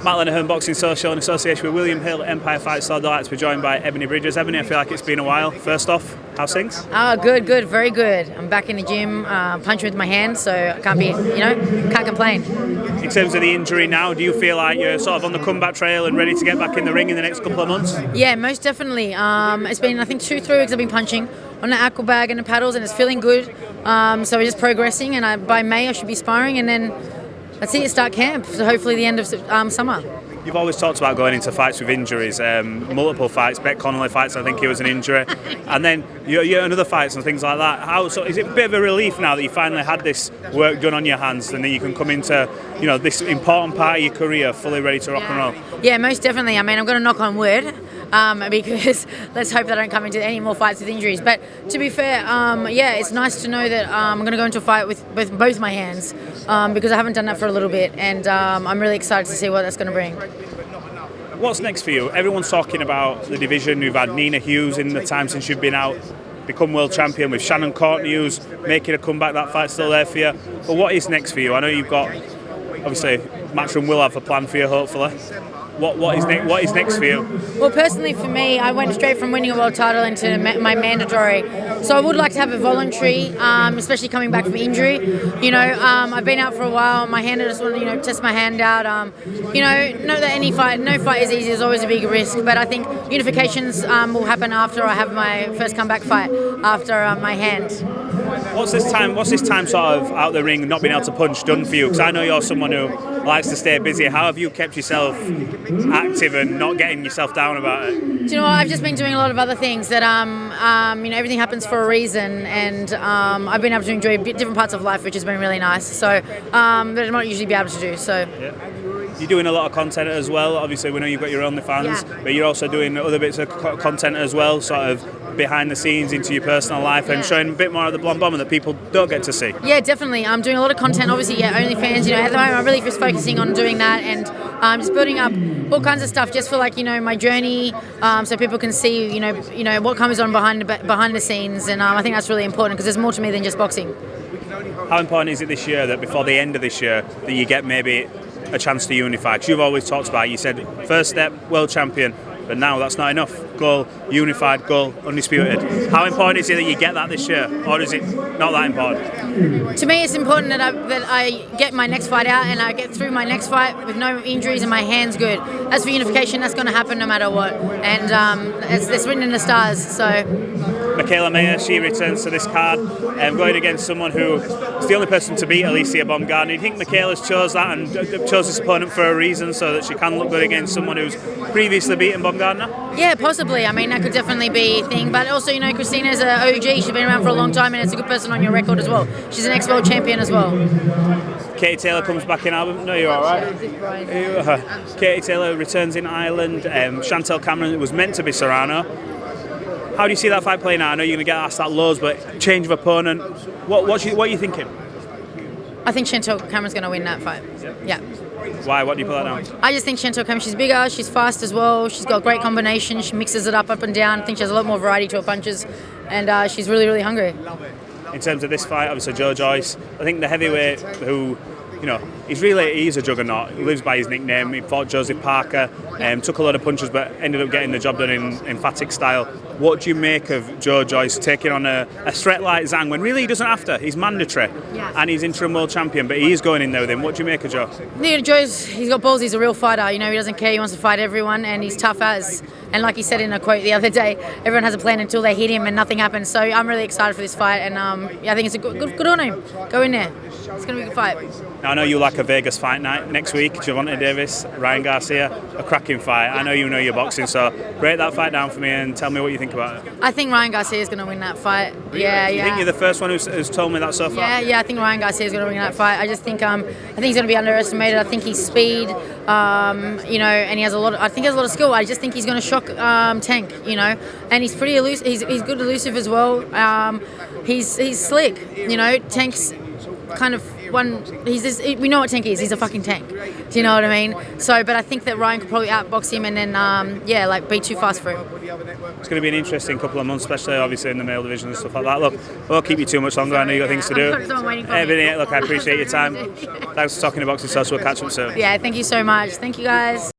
Matt Lenihan, Boxing Social in association with William Hill, Empire Fight Store. Delighted to be joined by Ebanie Bridges. Ebanie, I feel like it's been a while. First off, how's things? Oh, good, very good. I'm back in the gym, punching with my hand, so I can't complain. In terms of the injury now, do you feel like you're sort of on the comeback trail and ready to get back in the ring in the next couple of months? Yeah, most definitely. It's been, I think, 2-3 weeks I've been punching on the aqua bag and the paddles, and it's feeling good. So we're just progressing, and by May I should be sparring, and then that's it, start camp. So hopefully the end of summer. You've always talked about going into fights with injuries, multiple fights, Beck Connolly fights, I think it was an injury, and then you another fights and things like that. So is it a bit of a relief now that you finally had this work done on your hands and that you can come into this important part of your career fully ready to rock and roll? Yeah, most definitely. I mean, I'm going to knock on wood because let's hope that I don't come into any more fights with injuries. But to be fair, it's nice to know that I'm going to go into a fight with both my hands because I haven't done that for a little bit, and I'm really excited to see what that's going to bring. What's next for you? Everyone's talking about the division. We've had Nina Hughes in the time since you've been out, become world champion, with Shannon Courtney who's making a comeback. That fight's still there for you. But what is next for you? I know you've got, obviously, Matchroom will have a plan for you, hopefully. What is next for you? Well, personally for me, I went straight from winning a world title into my mandatory. So I would like to have a voluntary, especially coming back from injury. I've been out for a while. My hand, I just want to test my hand out. Know that no fight is easy. There's always a big risk. But I think Unifications will happen after I have my first comeback fight after my hand. What's this time sort of out the ring, not being able to punch, done for you? Because I know you're someone who likes to stay busy. How have you kept yourself active and not getting yourself down about it? Do you know what? I've just been doing a lot of other things that everything happens for a reason, and I've been able to enjoy different parts of life, which has been really nice. So that I'm not usually be able to do. So. Yeah. You're doing a lot of content as well. Obviously, we know you've got your OnlyFans, but you're also doing other bits of content as well, sort of behind the scenes into your personal life and showing a bit more of the blonde bomber that people don't get to see. Yeah, definitely. I'm doing a lot of content. Obviously, OnlyFans. At the moment, I'm really just focusing on doing that and just building up all kinds of stuff just for my journey, so people can see what comes on behind the scenes, and I think that's really important because there's more to me than just boxing. How important is it this year that before the end of this year that you get maybe a chance to unify? Because you've always talked about it. You said first step, world champion, but now that's not enough. Goal, unified, goal, undisputed. How important is it that you get that this year, or is it not that important? To me, it's important that I get my next fight out and I get through my next fight with no injuries and my hand's good. As for unification, that's going to happen no matter what, and it's written in the stars. So. Mikaela Mayer, she returns to this card, going against someone who is the only person to beat Alicia Baumgartner. Do you think Mikaela's chose that and chose this opponent for a reason so that she can look good against someone who's previously beaten Baumgartner? Yeah, possibly. I mean, that could definitely be a thing. But also, Christina's an OG. She's been around for a long time, and it's a good person on your record as well. She's an ex-world champion as well. Katie Taylor comes back in Ireland. No, you're all right. Katie Taylor returns in Ireland. Chantelle Cameron was meant to be Serrano. How do you see that fight playing out? I know you're going to get asked that loads, but change of opponent. What are you thinking? I think Chantelle Cameron's going to win that fight. Yeah. Why? What do you put that down? I just think Chantelle Cameron, she's bigger, she's fast as well, she's got great combination, she mixes it up and down. I think she has a lot more variety to her punches, and she's really, really hungry. In terms of this fight, obviously Joe Joyce, I think the heavyweight who, he's a juggernaut. He lives by his nickname. He fought Joseph Parker, took a lot of punches, but ended up getting the job done in emphatic style. What do you make of Joe Joyce taking on a threat like Zhang when really he doesn't have to? He's mandatory, and he's interim world champion, but he is going in there with him. What do you make of Joe? Yeah, he's got balls. He's a real fighter. He doesn't care. He wants to fight everyone, and he's tough as. And like he said in a quote the other day, everyone has a plan until they hit him, and nothing happens. So I'm really excited for this fight, and I think it's a good on him. Go in there. It's going to be a good fight. Now, I know you like a Vegas fight night next week. Gervonta Davis, Ryan Garcia, a cracking fight. I know you know your boxing, so break that fight down for me and tell me what you think about it. I think Ryan Garcia is going to win that fight. Really? Yeah. You think you're the first one who's told me that so far? Yeah. I think Ryan Garcia is going to win that fight. I just think I think he's going to be underestimated. I think he's speed, and he has a lot. I think he has a lot of skill. I just think he's going to shock Tank, and he's pretty elusive. He's good elusive as well. He's slick, Tank's kind of we know what Tank is. He's a fucking tank. Do you know what I mean? So, but I think that Ryan could probably outbox him and then, be too fast for him. It's going to be an interesting couple of months, especially obviously in the male division and stuff like that. Look, I won't keep you too much longer. I know you've got things to do. Ebanie, look, I appreciate your time. Thanks for talking to Boxing Social. We'll catch up soon. Yeah, thank you so much. Thank you, guys.